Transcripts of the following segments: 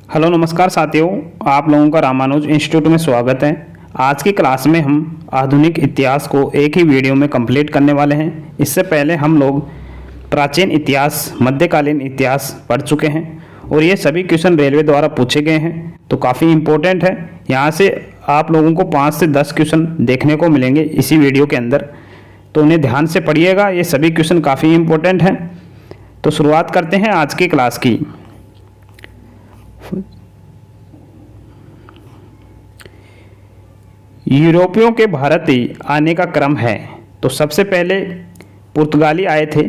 Hello नमस्कार साथियों, आप लोगों का रामानुज इंस्टीट्यूट में स्वागत है। आज की क्लास में हम आधुनिक इतिहास को एक ही वीडियो में कंप्लीट करने वाले हैं। इससे पहले हम लोग प्राचीन इतिहास, मध्यकालीन इतिहास पढ़ चुके हैं और ये सभी क्वेश्चन रेलवे द्वारा पूछे गए हैं, तो काफ़ी इम्पोर्टेंट है। यहाँ से आप लोगों को 5 से 10 क्वेश्चन देखने को मिलेंगे इसी वीडियो के अंदर, तो उन्हें ध्यान से पढ़िएगा। ये सभी क्वेश्चन काफ़ी इम्पोर्टेंट हैं। तो शुरुआत करते हैं आज की क्लास की। यूरोपियों के भारत आने का क्रम है। तो सबसे पहले पुर्तगाली आए थे,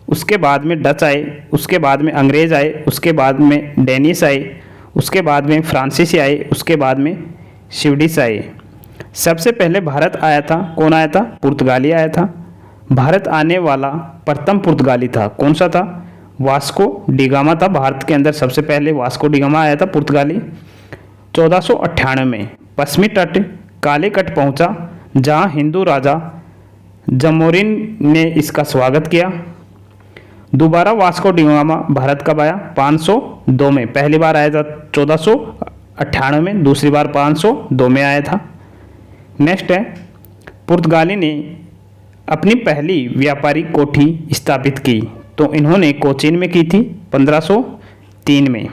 उसके बाद में डच आए, उसके बाद में अंग्रेज़ आए, उसके बाद में डेनिश आए, उसके बाद में फ्रांसीसी आए, उसके बाद में स्वीडिश आए। सबसे पहले भारत आया था, कौन आया था? पुर्तगाली आया था। भारत आने वाला प्रथम पुर्तगाली था, कौन सा था? वास्को डिगामा था। भारत के अंदर सबसे पहले वास्को डिगामा आया था पुर्तगाली। 1498 में पश्चिमी तट कालीकट पहुंचा, जहां हिंदू राजा जमोरिन ने इसका स्वागत किया। दोबारा वास्को डिगामा भारत कब आया? 502 में। पहली बार आया था 1498 में, दूसरी बार 502 में आया था। नेक्स्ट है, पुर्तगाली ने अपनी पहली व्यापारिक कोठी स्थापित की, तो इन्होंने कोचीन में की थी 1503 में।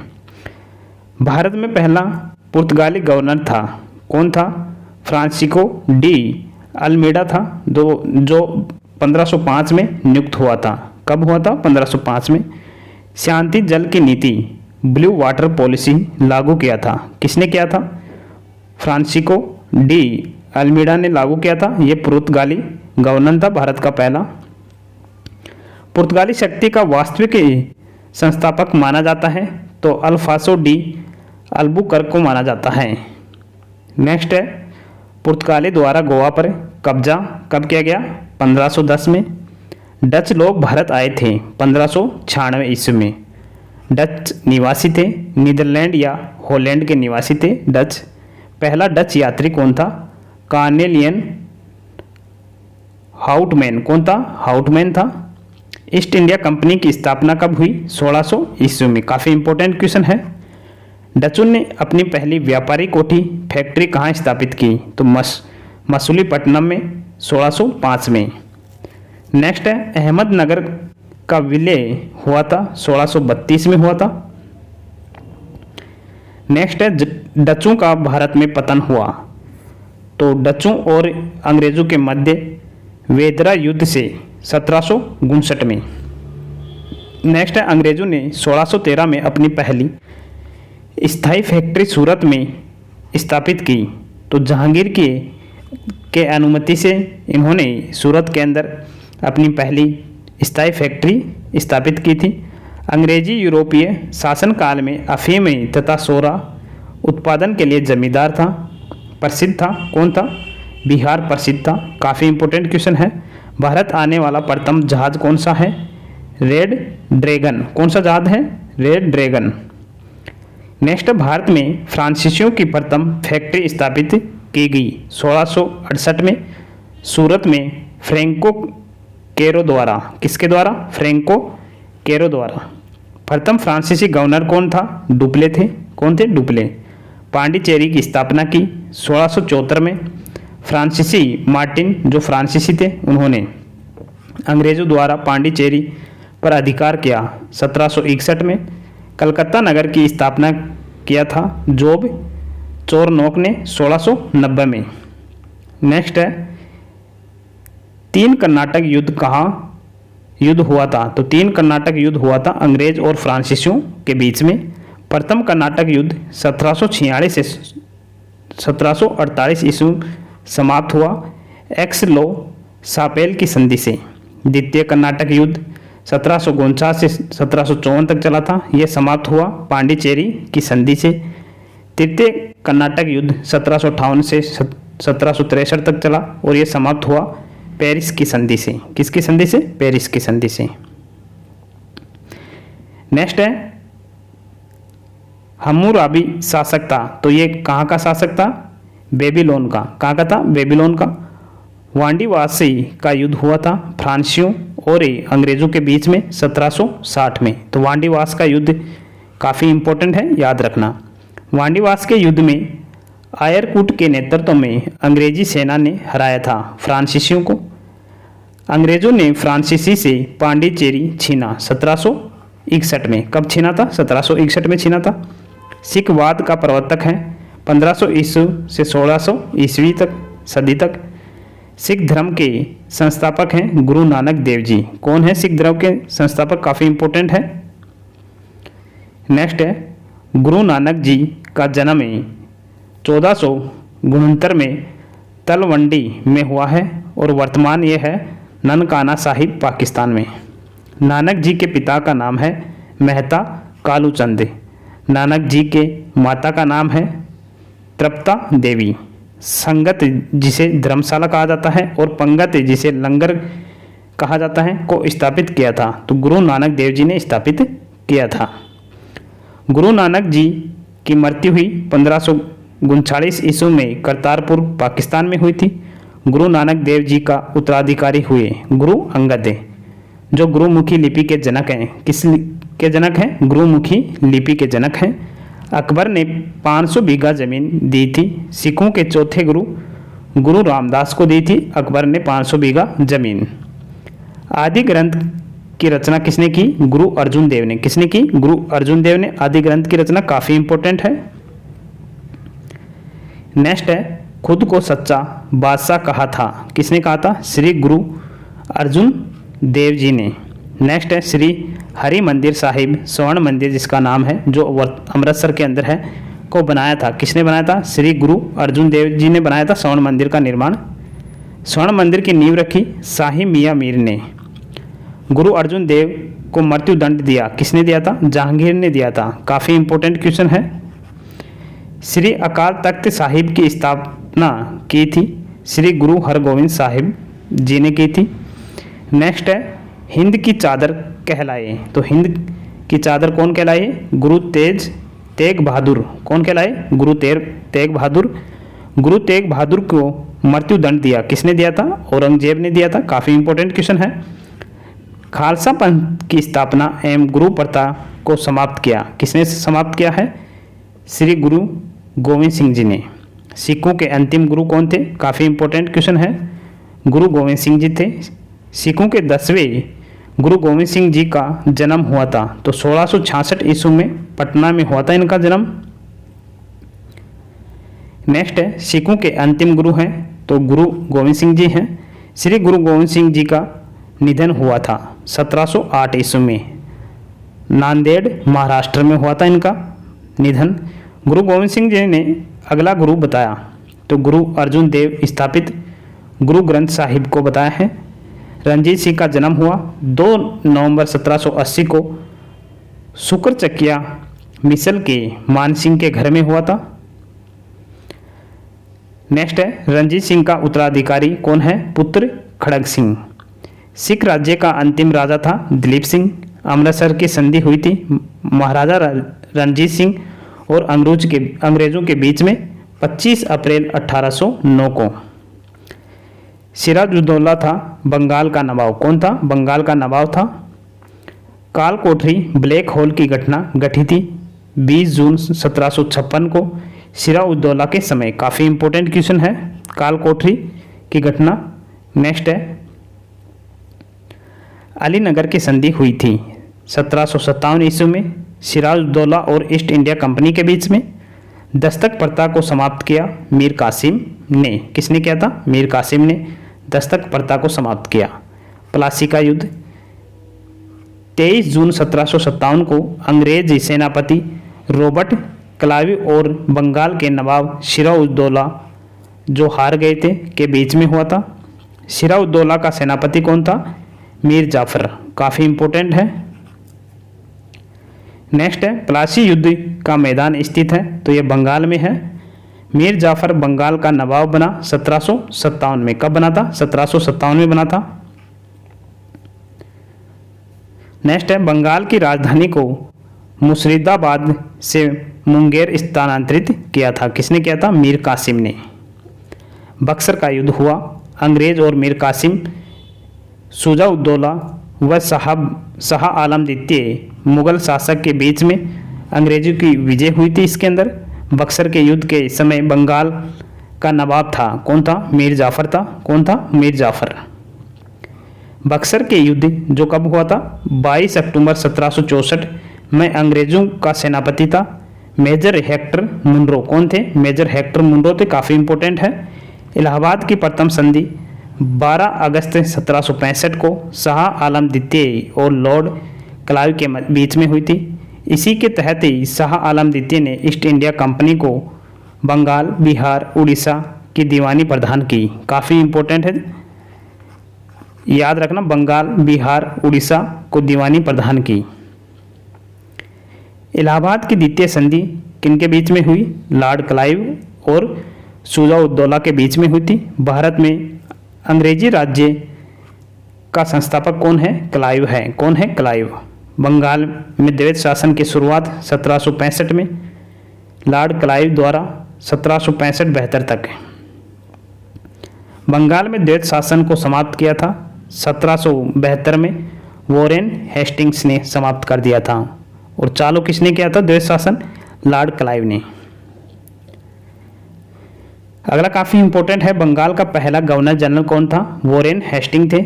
भारत में पहला पुर्तगाली गवर्नर था, कौन था? फ्रांसिस्को डी अल्मेडा था, जो 1505 में नियुक्त हुआ था। कब हुआ था? 1505 में। शांति जल की नीति, ब्लू वाटर पॉलिसी लागू किया था, किसने किया था? फ्रांसिस्को डी अल्मेडा ने लागू किया था। ये पुर्तगाली गवर्नर था भारत का पहला। पुर्तगाली शक्ति का वास्तविक संस्थापक माना जाता है, तो अल्फासो डी अल्बुकर्क को माना जाता है। नेक्स्ट है, पुर्तगाली द्वारा गोवा पर कब्जा कब किया गया? 1510 में। डच लोग भारत आए थे 1596 ईस्वी में। डच निवासी थे, नीदरलैंड या हॉलैंड के निवासी थे डच। पहला डच यात्री कौन था? Carnelian Houtman. कौन था? हाउटमैन था। ईस्ट इंडिया कंपनी की स्थापना कब हुई? 1600 ईस्वी में। काफ़ी इंपॉर्टेंट क्वेश्चन है। डचों ने अपनी पहली व्यापारिक कोठी फैक्ट्री कहाँ स्थापित की? तो मसूलीपट्टनम में 1605 में। नेक्स्ट है, अहमदनगर का विलय हुआ था 1632 में हुआ था। नेक्स्ट है, डचों का भारत में पतन हुआ, तो डचों और अंग्रेजों के मध्य वेदरा युद्ध से 1759 में। नेक्स्ट है, अंग्रेजों ने 1613 में अपनी पहली स्थायी फैक्ट्री सूरत में स्थापित की, तो जहांगीर के अनुमति से इन्होंने सूरत के अंदर अपनी पहली स्थायी फैक्ट्री स्थापित की थी। अंग्रेजी यूरोपीय शासनकाल में अफीम तथा सोरा उत्पादन के लिए जमींदार था, प्रसिद्ध था, कौन था? बिहार प्रसिद्ध था। काफ़ी इंपॉर्टेंट क्वेश्चन है। भारत आने वाला प्रथम जहाज कौन सा है? Red dragon. कौन सा जहाज है? Red dragon. नेक्स्ट, भारत में फ्रांसीसियों की प्रथम फैक्ट्री स्थापित की गई 1668 में सूरत में फ्रैंको कैरो द्वारा। किसके द्वारा? फ्रैंको कैरो द्वारा। प्रथम फ्रांसीसी गवर्नर कौन था? डुप्ले थे। कौन थे? डुप्ले। पांडिचेरी की स्थापना की 1674 में। फ्रांसीसी मार्टिन, जो फ्रांसीसी थे, उन्होंने अंग्रेजों द्वारा पांडिचेरी पर अधिकार किया 1761 में। कलकत्ता नगर की स्थापना किया था जोब चोरनोक ने 1690 में। नेक्स्ट है, 3 कर्नाटक युद्ध कहाँ युद्ध हुआ था? तो 3 कर्नाटक युद्ध हुआ था अंग्रेज और फ्रांसीसियों के बीच में। प्रथम कर्नाटक युद्ध 1746 से 1748 ईस्वी समाप्त हुआ एक्स-लो सापेल की संधि से। द्वितीय कर्नाटक युद्ध 1749 से 1754 तक चला था, यह समाप्त हुआ पांडिचेरी की संधि से। तृतीय कर्नाटक युद्ध 1758 से 1763 तक चला और यह समाप्त हुआ पेरिस की संधि से। किसकी संधि से? पेरिस की संधि से। नेक्स्ट है, हम्मुराबी शासक था, तो ये कहाँ का शासक था? बेबीलोन का। कहाँ का था? बेबीलोन का। वांडीवासी का युद्ध हुआ था फ्रांसीसियों और अंग्रेज़ों के बीच में 1760 में। तो वांडीवास का युद्ध काफ़ी इम्पोर्टेंट है, याद रखना। वांडीवास के युद्ध में आयरकूट के नेतृत्व में अंग्रेजी सेना ने हराया था फ्रांसीसियों को। अंग्रेजों ने फ्रांसीसी से पांडिचेरी छीना 1761 में। कब छीना था? 1761 में छीना था। सिखवाद का प्रवर्तक है 1500 ईस्वी से 1600 ईस्वी तक सदी तक। सिख धर्म के संस्थापक हैं गुरु नानक देव जी। कौन है सिख धर्म के संस्थापक? काफ़ी इंपॉर्टेंट है। नेक्स्ट है गुरु नानक जी का जन्म 1469 में तलवंडी में हुआ है और वर्तमान ये है ननकाना साहिब पाकिस्तान में। नानक जी के पिता का नाम है मेहता कालूचंद। नानक जी के माता का नाम है तृप्ता देवी। संगत जिसे धर्मशाला कहा जाता है और पंगत जिसे लंगर कहा जाता है को स्थापित किया था तो गुरु नानक देव जी ने स्थापित किया था। गुरु नानक जी की मृत्यु हुई 1539 ईस्वी में करतारपुर पाकिस्तान में हुई थी। गुरु नानक देव जी का उत्तराधिकारी हुए गुरु अंगद जो गुरुमुखी लिपि के जनक हैं। किस के जनक हैं? गुरुमुखी लिपि के जनक हैं। अकबर ने 500 बीघा जमीन दी थी। सिखों के चौथे गुरु गुरु रामदास को दी थी अकबर ने 500 बीघा जमीन। आदि ग्रंथ की रचना किसने की? गुरु अर्जुन देव ने। किसने की? गुरु अर्जुन देव ने आदि ग्रंथ की रचना। काफ़ी इंपॉर्टेंट है। नेक्स्ट है खुद को सच्चा बादशाह कहा था। किसने कहा था? श्री गुरु अर्जुन देव जी ने। नेक्स्ट है श्री हरि मंदिर साहिब स्वर्ण मंदिर जिसका नाम है जो अमृतसर के अंदर है को बनाया था। किसने बनाया था? श्री गुरु अर्जुन देव जी ने बनाया था स्वर्ण मंदिर का निर्माण। स्वर्ण मंदिर की नींव रखी शाही मियाँ मीर ने। गुरु अर्जुन देव को मृत्यु दंड दिया। किसने दिया था? जहांगीर ने दिया था। काफ़ी इंपॉर्टेंट क्वेश्चन है। श्री अकाल तख्त साहिब की स्थापना की थी श्री गुरु हरगोविंद साहिब जी ने की थी। नेक्स्ट है हिंद की चादर कहलाए तो हिंद की चादर कौन कहलाए? गुरु तेग बहादुर। कौन कहलाए? गुरु तेग बहादुर। गुरु तेग बहादुर को मृत्यु दंड दिया। किसने दिया था? औरंगजेब ने दिया था। काफ़ी इंपॉर्टेंट क्वेश्चन है। खालसा पंथ की स्थापना एवं गुरु प्रथा को समाप्त किया। किसने समाप्त किया है? श्री गुरु गोविंद सिंह जी ने। सिखों के अंतिम गुरु कौन थे? काफ़ी इंपॉर्टेंट क्वेश्चन है। गुरु गोविंद सिंह जी थे। सिखों के 10वें गुरु गोविंद सिंह जी का जन्म हुआ था तो 1666 ईस्वी में पटना में हुआ था इनका जन्म। नेक्स्ट है सिखों के अंतिम गुरु हैं तो गुरु गोविंद सिंह जी हैं। श्री गुरु गोविंद सिंह जी का निधन हुआ था 1708 ईस्वी में। नांदेड़ महाराष्ट्र में हुआ था इनका निधन। गुरु गोविंद सिंह जी ने अगला गुरु बताया तो गुरु अर्जुन देव स्थापित गुरु ग्रंथ साहिब को बताया है। रणजीत सिंह का जन्म हुआ 2 नवंबर 1780 को शुक्रचकिया मिसल के मान सिंह के घर में हुआ था। नेक्स्ट है रणजीत सिंह का उत्तराधिकारी कौन है? पुत्र खड़ग सिंह। सिख राज्य का अंतिम राजा था दिलीप सिंह। अमृतसर की संधि हुई थी महाराजा रणजीत सिंह और अंग्रेजों के बीच में 25 अप्रैल 1809 को। सिराजुद्दौला था बंगाल का नवाब। कौन था? बंगाल का नवाब था। काल कोठरी ब्लैक होल की घटना घटी थी 20 जून 1756 को सिराजुद्दौला के समय। काफ़ी इंपॉर्टेंट क्वेश्चन है काल कोठरी की घटना। नेक्स्ट है अलीनगर की संधि हुई थी 1757 ईस्वी में सिराजुद्दौला और ईस्ट इंडिया कंपनी के बीच में। दस्तक प्रथा को समाप्त किया मीर कासिम ने। किसने किया था? मीर कासिम ने दस्तक प्रथा को समाप्त किया। प्लासी का युद्ध 23 जून 1757 को अंग्रेज सेनापति रॉबर्ट क्लाइव और बंगाल के नवाब सिराजुद्दौला जो हार गए थे के बीच में हुआ था। सिराजुद्दौला का सेनापति कौन था? मीर जाफर। काफ़ी इंपॉर्टेंट है। नेक्स्ट है प्लासी युद्ध का मैदान स्थित है तो ये बंगाल में है। मीर जाफर बंगाल का नवाब बना 1757 में। कब बना था? 1757 में बना था। नेक्स्ट है बंगाल की राजधानी को मुर्शिदाबाद से मुंगेर स्थानांतरित किया था। किसने किया था? मीर कासिम ने। बक्सर का युद्ध हुआ अंग्रेज और मीर कासिम शुजाउद्दौला व शाह आलम द्वितीय मुगल शासक के बीच में। अंग्रेजों की विजय हुई थी इसके अंदर। बक्सर के युद्ध के समय बंगाल का नवाब था, कौन था? मीर जाफर था। कौन था? मीर जाफर। बक्सर के युद्ध जो कब हुआ था? 22 अक्टूबर 1764 में अंग्रेजों का सेनापति था मेजर हेक्टर मुनरो। कौन थे? मेजर हेक्टर मुनरो थे, काफ़ी इंपॉर्टेंट है। इलाहाबाद की प्रथम संधि 12 अगस्त 1765 को शाह आलम द्वितीय और लॉर्ड क्लाइव के बीच में हुई थी। इसी के तहत ही शाह आलम द्वितीय ने ईस्ट इंडिया कंपनी को बंगाल, बिहार, उड़ीसा की दीवानी प्रदान की। काफ़ी इंपॉर्टेंट है, याद रखना, बंगाल, बिहार, उड़ीसा को दीवानी प्रदान की। इलाहाबाद की द्वितीय संधि किनके बीच में हुई? लॉर्ड क्लाइव और शुजा उद्दौला के बीच में हुई थी। भारत में अंग्रेजी राज्य का संस्थापक कौन है? क्लाइव है। कौन है? क्लाइव। बंगाल में द्वैत शासन की शुरुआत 1765 में लॉर्ड क्लाइव द्वारा 1765-72 तक। बंगाल में द्वैत शासन को समाप्त किया था 1772 में वॉरेन हेस्टिंग्स ने समाप्त कर दिया था। और चालू किसने किया था द्वैत शासन? लॉर्ड क्लाइव ने। अगला काफ़ी इंपॉर्टेंट है, बंगाल का पहला गवर्नर जनरल कौन था? वॉरेन हेस्टिंग थे।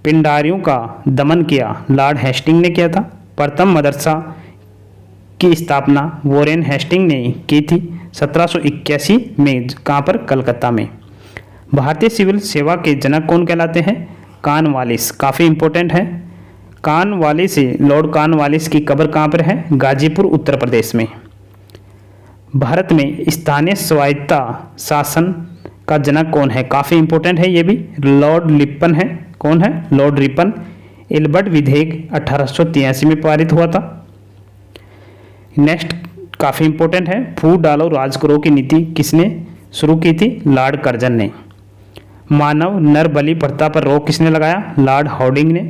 पिंडारियों का दमन किया लॉर्ड हेस्टिंग ने किया था। प्रथम मदरसा की स्थापना वॉरेन हेस्टिंग ने की थी 1781 में। कहाँ पर? कलकत्ता में। भारतीय सिविल सेवा के जनक कौन कहलाते हैं? कॉर्नवालिस। काफ़ी इंपॉर्टेंट है। कॉर्नवालिस, लॉर्ड कॉर्नवालिस की कब्र कहाँ पर है? गाजीपुर, उत्तर प्रदेश में। भारत में स्थानीय स्वायत्तता शासन का जनक कौन है? काफ़ी इंपॉर्टेंट है ये भी, लॉर्ड रिपन है। कौन है? Lord Ripon. एल्बर्ट विधेयक 1883 में पारित हुआ था। नेक्स्ट काफ़ी इंपॉर्टेंट है, फूट डालो राज करो की नीति किसने शुरू की थी? लॉर्ड कर्जन ने। मानव नर बलि प्रथा पर रोक किसने लगाया? लॉर्ड हार्डिंग ने।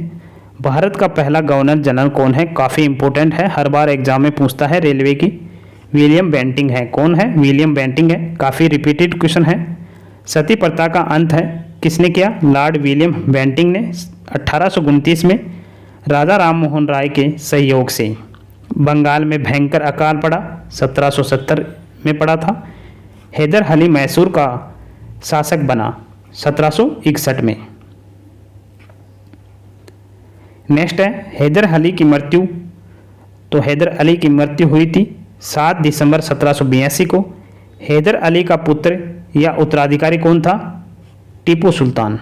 भारत का पहला गवर्नर जनरल कौन है? काफ़ी इंपॉर्टेंट है, हर बार एग्जाम में पूछता है रेलवे की। विलियम बेंटिंग है। कौन है? विलियम बेंटिंग है, काफ़ी रिपीटेड क्वेश्चन है। सती प्रथा का अंत है किसने किया? लॉर्ड विलियम बेंटिंग ने 1829 में राजा राम मोहन राय के सहयोग से। बंगाल में भयंकर अकाल पड़ा 1770 में पड़ा था। हैदर अली मैसूर का शासक बना 1761 में। नेक्स्ट है हैदर अली की मृत्यु। तो हैदर अली की मृत्यु हुई थी 7 दिसंबर 1782 को। हैदर अली का पुत्र या उत्तराधिकारी कौन था? टीपू सुल्तान।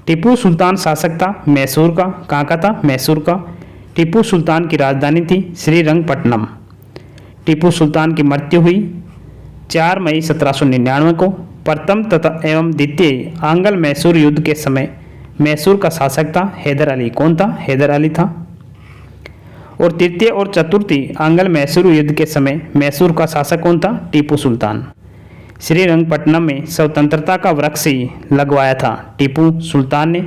टीपू सुल्तान शासक था मैसूर का। कहाँ का था? मैसूर का। टीपू सुल्तान की राजधानी थी श्रीरंगपट्टनम। टीपू सुल्तान की मृत्यु हुई 4 मई 1799 को। प्रथम तथा एवं द्वितीय आंग्ल मैसूर युद्ध के समय मैसूर का शासक था हैदर अली। कौन था? हैदर अली था। और तृतीय और चतुर्थी आंग्ल मैसूर युद्ध के समय मैसूर का शासक कौन था? टीपू सुल्तान। श्रीरंगपट्टनम में स्वतंत्रता का वृक्ष ही लगवाया था टीपू सुल्तान ने।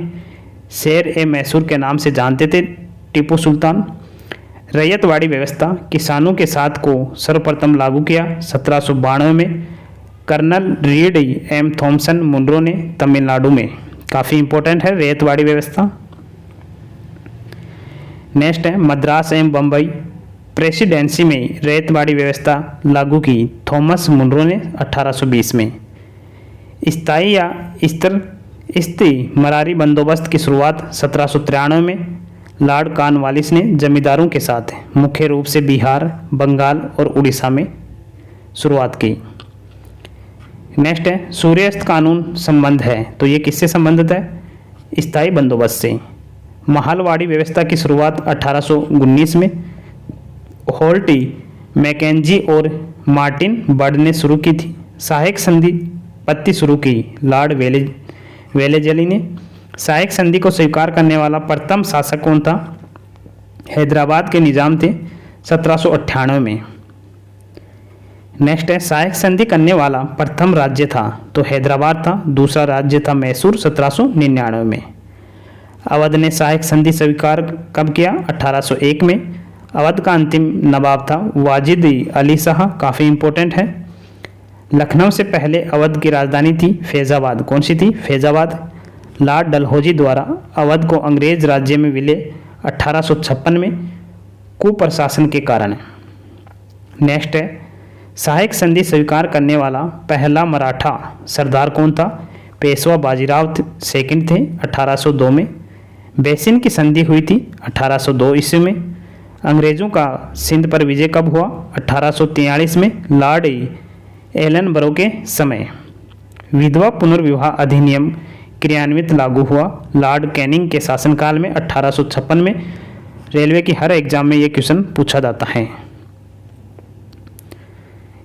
शेर ए मैसूर के नाम से जानते थे टीपू सुल्तान। रैयतवाड़ी व्यवस्था किसानों के साथ को सर्वप्रथम लागू किया 1792 में colonel Read M Thomson Munro ने तमिलनाडु में। काफ़ी इंपॉर्टेंट है रैयतवाड़ी व्यवस्था। नेक्स्ट है मद्रास एवं बम्बई प्रेसिडेंसी में रैयतवाड़ी व्यवस्था लागू की थॉमस मुनरो ने 1820 में। स्थायी या स्थिर मरारी बंदोबस्त की शुरुआत 1793 में लॉर्ड कॉर्नवालिस ने जमींदारों के साथ मुख्य रूप से बिहार, बंगाल और उड़ीसा में शुरुआत की। नेक्स्ट है सूर्यास्त कानून संबंध है। तो ये किससे संबंधित है? स्थायी बंदोबस्त से। महलवाड़ी व्यवस्था की शुरुआत 1819 में होल्टी, मैकेंजी और मार्टिन बर्ड ने शुरू की थी। सहायक संधि पत्ती शुरू की लॉर्ड वेलेजली ने। सहायक संधि को स्वीकार करने वाला प्रथम शासक कौन था? हैदराबाद के निजाम थे 1798 में। नेक्स्ट है सहायक संधि करने वाला प्रथम राज्य था तो हैदराबाद था। दूसरा राज्य था मैसूर 1799 में। अवध ने सहायक संधि स्वीकार कब किया? 1801 में। अवध का अंतिम नवाब था वाजिद अली शाह। काफ़ी इंपॉर्टेंट है। लखनऊ से पहले अवध की राजधानी थी फैज़ाबाद। कौन सी थी? फैज़ाबाद। लॉर्ड डलहौजी द्वारा अवध को अंग्रेज राज्य में विलय 1856 में कुप्रशासन के कारण। नेक्स्ट है सहायक संधि स्वीकार करने वाला पहला मराठा सरदार कौन था? पेशवा बाजीराव सेकंड थे 1802 में। बेसिन की संधि हुई थी 1802 ईस्वी में। अंग्रेज़ों का सिंध पर विजय कब हुआ? 1843 में लॉर्ड एलनबरो के समय। विधवा पुनर्विवाह अधिनियम क्रियान्वित लागू हुआ लॉर्ड कैनिंग के शासनकाल में 1856 में। रेलवे की हर एग्जाम में ये क्वेश्चन पूछा जाता है।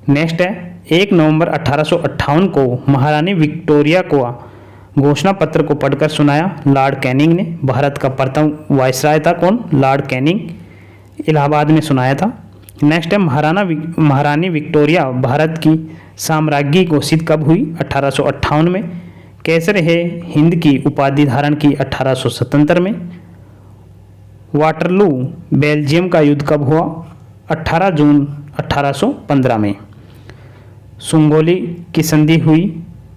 नेक्स्ट है 1 नवंबर 1858 को महारानी विक्टोरिया को घोषणा पत्र को पढ़कर सुनाया लॉर्ड कैनिंग ने। भारत का प्रथम वायसराय था कौन? Lord Canning. इलाहाबाद में सुनाया था। नेक्स्ट है महारानी विक्टोरिया भारत की साम्राज्ञी घोषित कब हुई? 1858 में। कैसर है हिंद की उपाधि धारण की 1877 में। वाटरलू बेल्जियम का युद्ध कब हुआ? 18 जून 1815 में। सुंगोली की संधि हुई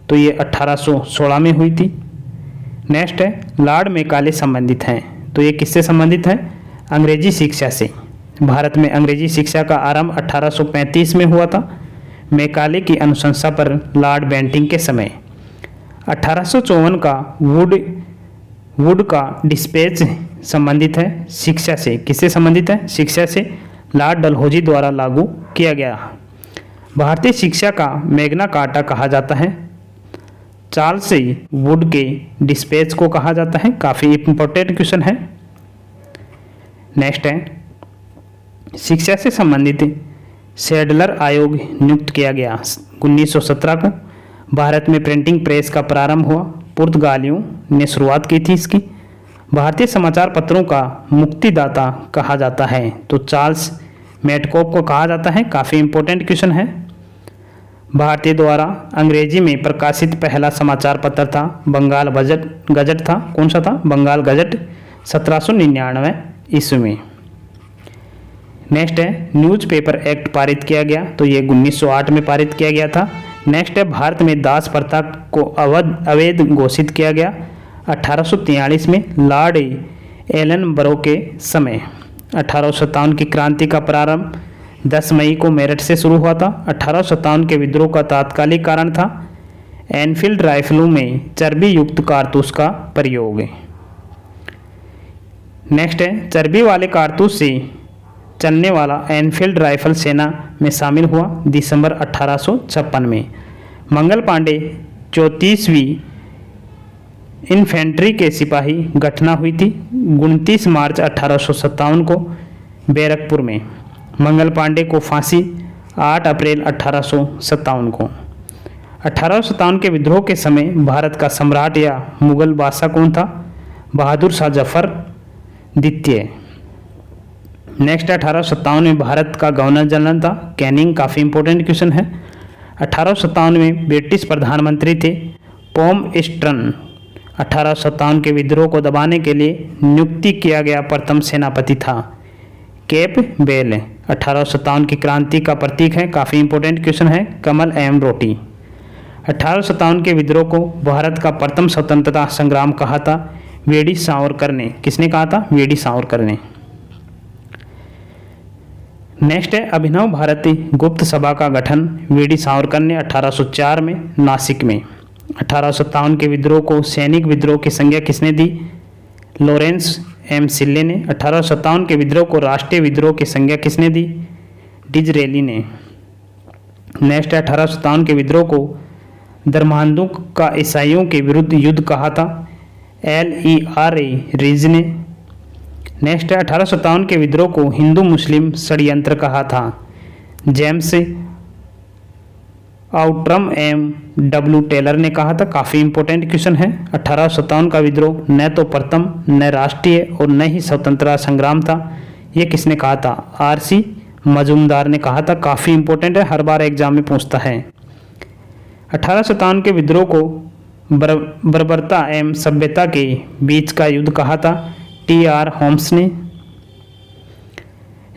तो ये 1816 में हुई थी। नेक्स्ट है लॉर्ड मैकाले संबंधित हैं तो ये किससे संबंधित है? अंग्रेजी शिक्षा से। भारत में अंग्रेजी शिक्षा का आरंभ 1835 में हुआ था मैकाले की अनुशंसा पर लॉर्ड बेंटिंग के समय। 1854 का वुड का डिस्पैच संबंधित है शिक्षा से। किससे संबंधित है? शिक्षा से। लॉर्ड डलहौजी द्वारा लागू किया गया। भारतीय शिक्षा का मैग्ना कार्टा कहा जाता है। चार्ल्स वुड के डिस्पैच को कहा जाता है। काफ़ी इंपॉर्टेंट क्वेश्चन है। नेक्स्ट है शिक्षा से संबंधित सैडलर आयोग नियुक्त किया गया 1917 को। भारत में प्रिंटिंग प्रेस का प्रारंभ हुआ पुर्तगालियों ने शुरुआत की थी इसकी। भारतीय समाचार पत्रों का मुक्तिदाता कहा जाता है तो चार्ल्स मेटकॉप को कहा जाता है। काफ़ी इंपॉर्टेंट क्वेश्चन है। भारतीय द्वारा अंग्रेजी में प्रकाशित पहला समाचार पत्र था बंगाल गजट था। कौन सा था? बंगाल गजट 1799 ईस्वी में। नेक्स्ट है न्यूज़पेपर एक्ट पारित किया गया तो ये 1908 में पारित किया गया था। नेक्स्ट है भारत में दास प्रथा को अवैध घोषित किया गया 1843 में लॉर्ड एलनबरो के समय। 1857 की क्रांति का प्रारंभ 10 मई को मेरठ से शुरू हुआ था। 1857 के विद्रोह का तात्कालिक कारण था एनफील्ड राइफलों में चर्बी युक्त कारतूस का प्रयोग। नेक्स्ट है चर्बी वाले कारतूस से चलने वाला एनफील्ड राइफल सेना में शामिल हुआ दिसंबर 1856 में। मंगल पांडे 34वीं इन्फेंट्री के सिपाही घटना हुई थी 29 मार्च 1857 को बैरकपुर में। मंगल पांडे को फांसी 8 अप्रैल 1857 को। 1857 के विद्रोह के समय भारत का सम्राट या मुगल बादशाह कौन था? बहादुर शाह जफर द्वितीय। नेक्स्ट 1857 में भारत का गवर्नर जनरल था कैनिंग। काफ़ी इंपॉर्टेंट क्वेश्चन है। 1857 में ब्रिटिश प्रधानमंत्री थे पॉम-स्टर्न। 1857 के विद्रोह को दबाने के लिए नियुक्ति किया गया प्रथम सेनापति था कैपबेल। 1857 की क्रांति का प्रतीक है। काफ़ी इंपॉर्टेंट क्वेश्चन है कमल एवं रोटी। 1857 के विद्रोह को भारत का प्रथम स्वतंत्रता संग्राम कहा था वी.डी. सावरकर ने। किसने कहा था? वी.डी. सावरकर ने। नेक्स्ट है अभिनव भारतीय गुप्त सभा का गठन वी.डी. सावरकर ने 1804 में नासिक में। 1857 के विद्रोह को सैनिक विद्रोह की संज्ञा किसने दी? लॉरेंस एम सिल्ले ने। 1857 के विद्रोह को राष्ट्रीय विद्रोह की संज्ञा किसने दी? डिजरेली ने। नेक्स्ट 1857 के विद्रोह को धर्मांधों का ईसाइयों के विरुद्ध युद्ध कहा था L.E.R.A. रिज ने। नेक्स्ट 1857 के विद्रोह को हिंदू मुस्लिम षड्यंत्र कहा था James Outram M W Taylor ने कहा था। काफ़ी इंपॉर्टेंट क्वेश्चन है। 1857 का विद्रोह न तो प्रथम न राष्ट्रीय और न ही स्वतंत्रता संग्राम था। ये किसने कहा था? R.C. मजूमदार ने कहा था। काफ़ी इंपॉर्टेंट है, हर बार एग्जाम में पूछता है। 1857 के विद्रोह को बर्बरता एवं सभ्यता के बीच का युद्ध कहा था T.R. होम्स ने।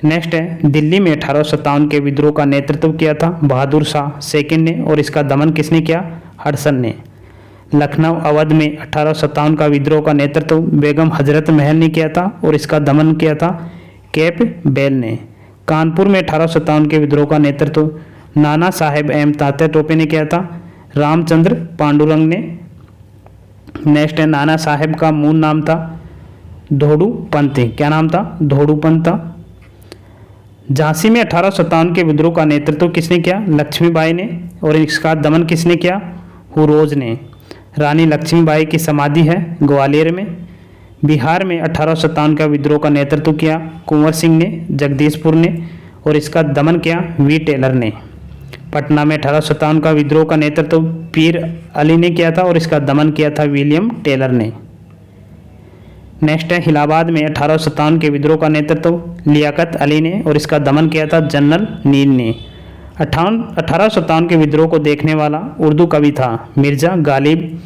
नेक्स्ट है दिल्ली में 1857 के विद्रोह का नेतृत्व किया था बहादुर शाह सेकंड ने और इसका दमन किसने किया? हडसन ने। लखनऊ अवध में 1857 का विद्रोह का नेतृत्व बेगम हजरत महल ने किया था और इसका दमन किया था कैपबेल ने। कानपुर में 1857 के विद्रोह का नेतृत्व नाना साहेब एम तात्या टोपे ने किया था? रामचंद्र पांडुरंग ने। नेक्स्ट है, नाना साहेब का मूल नाम था धोडू पंत। क्या नाम था? धोडू पंत। झांसी में 1857 के विद्रोह का नेतृत्व किसने किया? लक्ष्मीबाई ने। और इसका दमन किसने किया? हुरोज ने। रानी लक्ष्मीबाई की समाधि है ग्वालियर में। बिहार में 1857 का विद्रोह का नेतृत्व किया कुंवर सिंह ने, जगदीशपुर ने। और इसका दमन किया वी टेलर ने। पटना में 1857 का विद्रोह का नेतृत्व पीर अली ने किया था और इसका दमन किया था विलियम टेलर ने। नेक्स्ट है, इलाहाबाद में 1857 के विद्रोह का नेतृत्व लियाकत अली ने और इसका दमन किया था जनरल नील ने। 1857 के विद्रोह को देखने वाला उर्दू कवि था मिर्ज़ा गालिब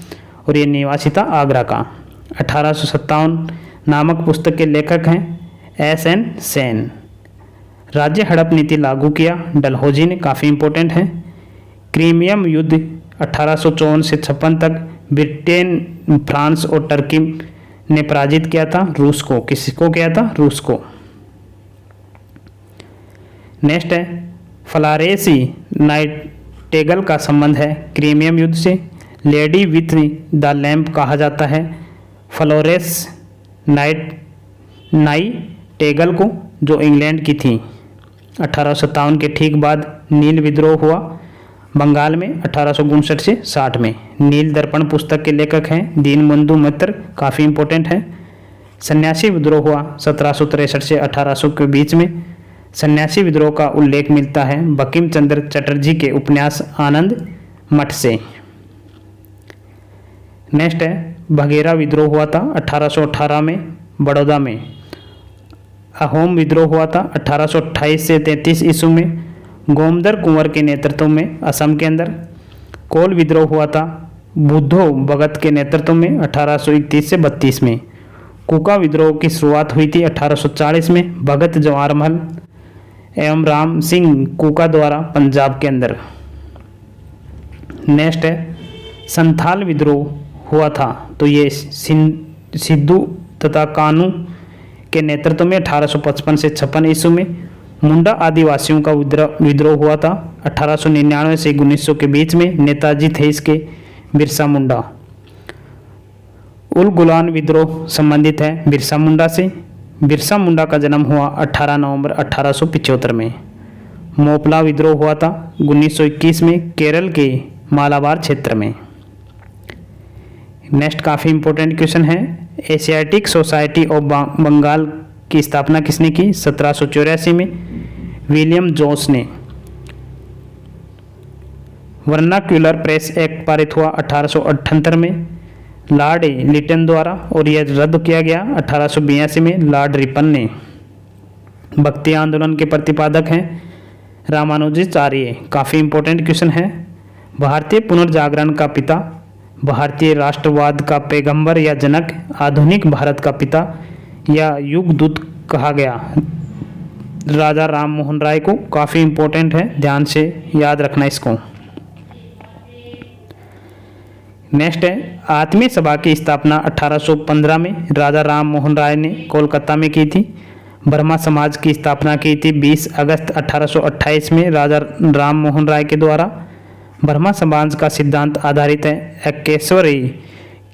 और ये निवासी था आगरा का। 1857 नामक पुस्तक के लेखक हैं S.N. सेन। राज्य हड़प नीति लागू किया डलहौजी ने, काफ़ी इंपॉर्टेंट है। क्रीमियम युद्ध 1854 से 56 तक ब्रिटेन, फ्रांस और टर्की ने पराजित किया था रूस को। किसको किया था? रूस को। नेक्स्ट है, फ्लारेंसी नाइटेगल का संबंध है क्रीमियम युद्ध से। लेडी विथ द लैम्प कहा जाता है फ्लोरेंस नाइटेगल को, जो इंग्लैंड की थी। 1857 के ठीक बाद नील विद्रोह हुआ बंगाल में 1859 से 60 में। नील दर्पण पुस्तक के लेखक हैं दीनबंधु मित्र, काफ़ी इंपॉर्टेंट है। सन्यासी विद्रोह हुआ 1763 से 1800 के बीच में। सन्यासी विद्रोह का उल्लेख मिलता है बंकिम चंद्र चटर्जी के उपन्यास आनंद मठ से। नेक्स्ट है, बघेरा विद्रोह हुआ था 1818 में बड़ौदा में। अहोम विद्रोह हुआ था 1828 से 33 ईस्वी में गोमदर कुंवर के नेतृत्व में असम के अंदर। कोल विद्रोह हुआ था बुद्धो भगत के नेतृत्व में 1831 से 32 में। कुका विद्रोह की शुरुआत हुई थी 1840 में भगत जवाहरमल एवं राम सिंह कुका द्वारा पंजाब के अंदर। नेक्स्ट है, संथाल विद्रोह हुआ था, तो ये सिद्धू तथा कानू के नेतृत्व में 1855 से 56 ईस्वी में। मुंडा आदिवासियों का विद्रोह हुआ था 1899 से 1900 के बीच में। नेताजी थे इसके बिरसा मुंडा। उल गुलान विद्रोह संबंधित है बिरसा मुंडा से। बिरसा मुंडा का जन्म हुआ 18 नवंबर 1875 में। मोपला विद्रोह हुआ था 1921 में केरल के मालाबार क्षेत्र में। नेक्स्ट काफ़ी इंपॉर्टेंट क्वेश्चन है, एशियाटिक सोसाइटी ऑफ बंगाल की स्थापना किसने की? 1784 में विलियम जोन्स ने। वर्नाक्यूलर प्रेस एक्ट पारित हुआ 1878 में लॉर्ड लिटन द्वारा और यह रद्द किया गया 1882 में लॉर्ड रिपन ने। भक्ति आंदोलन के प्रतिपादक हैं रामानुजाचार्य, काफ़ी इंपॉर्टेंट क्वेश्चन है। भारतीय पुनर्जागरण का पिता, भारतीय राष्ट्रवाद का पैगंबर या जनक, आधुनिक भारत का पिता या युगदूत कहा गया राजा राम मोहन राय को, काफ़ी इंपॉर्टेंट है, ध्यान से याद रखना इसको। नेक्स्ट है, आत्मीय सभा की स्थापना 1815 में राजा राम मोहन राय ने कोलकाता में की थी। ब्रह्मा समाज की स्थापना की थी 20 अगस्त 1828 में राजा राम मोहन राय के द्वारा। ब्रह्मा समाज का सिद्धांत आधारित है एकेश्वरी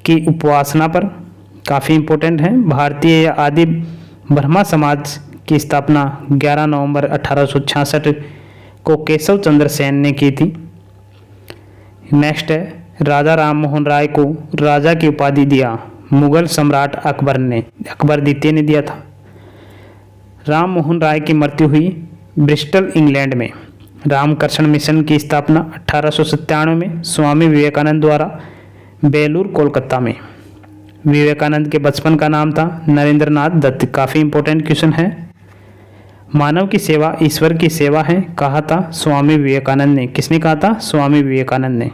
की उपासना पर, काफ़ी इंपॉर्टेंट है। भारतीय या आदि ब्रह्मा समाज की स्थापना 11 नवंबर 1866 को केशव चंद्र सेन ने की थी। नेक्स्ट है, राजा राम मोहन राय को राजा की उपाधि दिया मुगल सम्राट अकबर द्वितीय ने दिया था। राम मोहन राय की मृत्यु हुई ब्रिस्टल इंग्लैंड में। रामकृष्ण मिशन की स्थापना 1897 में स्वामी विवेकानंद द्वारा बेलूर कोलकाता में। विवेकानंद के बचपन का नाम था नरेंद्रनाथ दत्त, काफ़ी इंपॉर्टेंट क्वेश्चन है। मानव की सेवा ईश्वर की सेवा है कहा था स्वामी विवेकानंद ने। किसने कहा था? स्वामी विवेकानंद ने।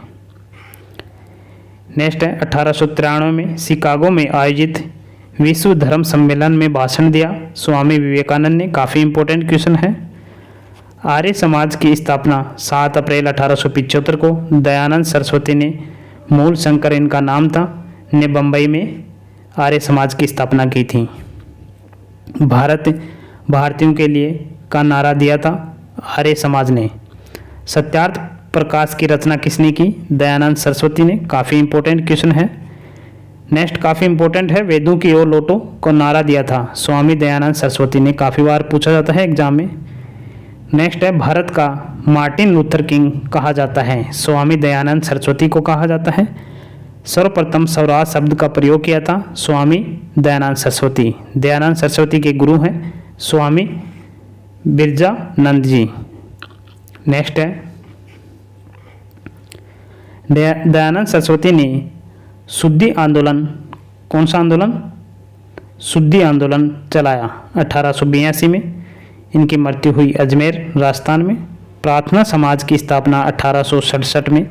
नेक्स्ट है, 1893 में शिकागो में आयोजित विश्व धर्म सम्मेलन में भाषण दिया स्वामी विवेकानंद ने, काफ़ी इंपॉर्टेंट क्वेश्चन है। आर्य समाज की स्थापना 7 अप्रैल 1875 को दयानंद सरस्वती ने, मूल शंकर इनका नाम था, ने बम्बई में आर्य समाज की स्थापना की थी। भारतीयों के लिए का नारा दिया था आर्य समाज ने। सत्यार्थ प्रकाश की रचना किसने की? दयानंद सरस्वती ने। काफ़ी इंपॉर्टेंट क्वेश्चन है। नेक्स्ट काफ़ी इंपॉर्टेंट है, वेदों की ओर लौटो को नारा दिया था स्वामी दयानंद सरस्वती ने। काफ़ी बार पूछा जाता है एग्जाम में। नेक्स्ट है, भारत का मार्टिन लूथर किंग कहा जाता है? स्वामी दयानंद सरस्वती को कहा जाता है। सर्वप्रथम स्वराज शब्द का प्रयोग किया था स्वामी दयानंद सरस्वती। दयानंद सरस्वती के गुरु हैं स्वामी बिरजानंद जी। नेक्स्ट है, दयानंद सरस्वती ने शुद्धि आंदोलन, कौन सा आंदोलन? शुद्धि आंदोलन चलाया 1882 में। इनकी मृत्यु हुई अजमेर राजस्थान में। प्रार्थना समाज की स्थापना 1867 में।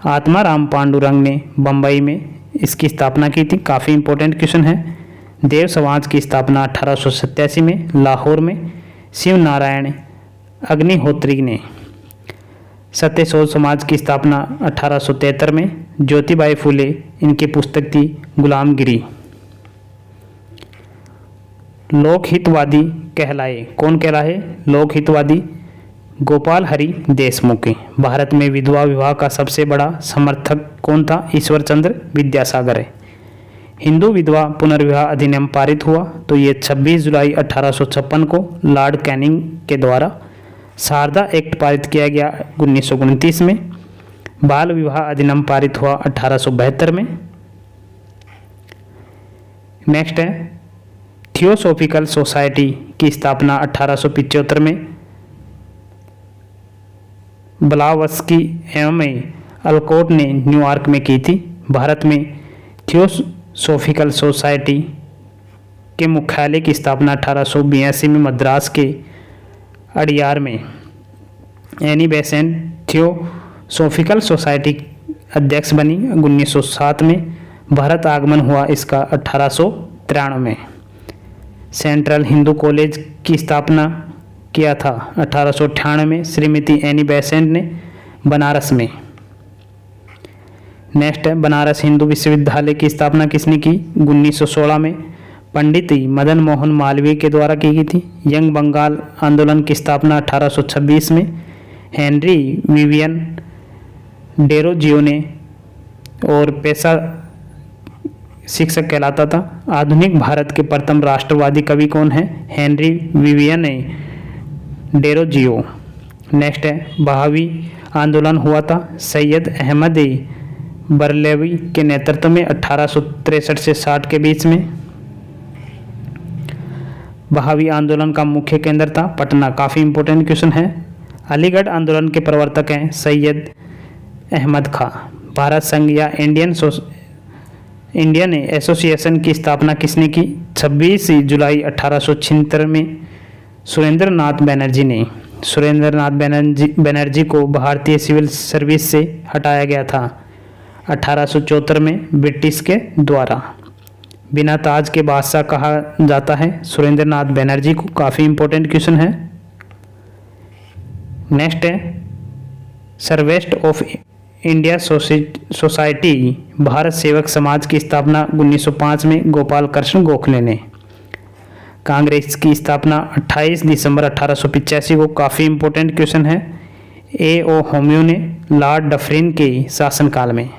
आत्माराम पांडुरंग ने बम्बई में इसकी स्थापना की थी। काफ़ी इंपॉर्टेंट क्वेश्चन है। देव समाज की स्थापना 1887 में लाहौर में। शिव नारायण अग्निहोत्री ने। सत्यशोध समाज की स्थापना 1873 में। ज्योतिबाई फुले, इनकी पुस्तक थी गुलामगिरी। लोकहितवादी कहलाए, कौन कहलाए लोकहितवादी? गोपाल हरि देशमुख। भारत में विधवा विवाह का सबसे बड़ा समर्थक कौन था? ईश्वर चंद्र विद्यासागर है। हिंदू विधवा पुनर्विवाह अधिनियम पारित हुआ तो ये 26 जुलाई 1856 को लॉर्ड कैनिंग के द्वारा। शारदा एक्ट पारित किया गया 1929 में। बाल विवाह अधिनियम पारित हुआ 1872 में। नेक्स्ट है, थियोसॉफिकल सोसाइटी की स्थापना 1875 में ब्लावस्की एवं अल्कोट ने न्यूयॉर्क में की थी। भारत में थियोसॉफिकल सोसाइटी के मुख्यालय की स्थापना 1882 में मद्रास के अड़ियार में। एनी बेसेंट थियोसॉफिकल सोसाइटी अध्यक्ष बनी 1907 में। भारत आगमन हुआ इसका 1893 में। सेंट्रल हिंदू कॉलेज की स्थापना किया था 1898 में श्रीमती एनी बेसेंट ने बनारस में। नेक्स्ट है, बनारस हिंदू विश्वविद्यालय की स्थापना किसने की? 1916 में पंडित मदन मोहन मालवीय के द्वारा की गई थी। यंग बंगाल आंदोलन की स्थापना 1826 में हेनरी विवियन डेरोजियो ने, और पेशा शिक्षक कहलाता था। आधुनिक भारत के प्रथम राष्ट्रवादी कवि कौन है? Henry Vivian Derozio. नेक्स्ट है, बहावी आंदोलन हुआ था सैयद अहमद बरलवी के नेतृत्व में 1863 से 60 के बीच में। बहावी आंदोलन का मुख्य केंद्र था पटना। काफ़ी इंपॉर्टेंट क्वेश्चन है। अलीगढ़ आंदोलन के प्रवर्तक हैं सैयद अहमद खां। भारत संघ या इंडियन एसोसिएशन की स्थापना किसने की? 26 जुलाई 1876 में सुरेंद्र नाथ बनर्जी ने। सुरेंद्र नाथ बनर्जी को भारतीय सिविल सर्विस से हटाया गया था 1874 में ब्रिटिश के द्वारा। बिना ताज के बादशाह कहा जाता है सुरेंद्र नाथ बनर्जी को। काफ़ी इंपॉर्टेंट क्वेश्चन है। नेक्स्ट है, सर्वेस्ट ऑफ इंडिया सोसाइटी भारत सेवक समाज की स्थापना 1905 में गोपाल कृष्ण गोखले ने। कांग्रेस की स्थापना 28 दिसंबर 1885 को। काफ़ी इंपॉर्टेंट क्वेश्चन है। ए.ओ. होम्यो ने लॉर्ड डफरिन के शासनकाल में।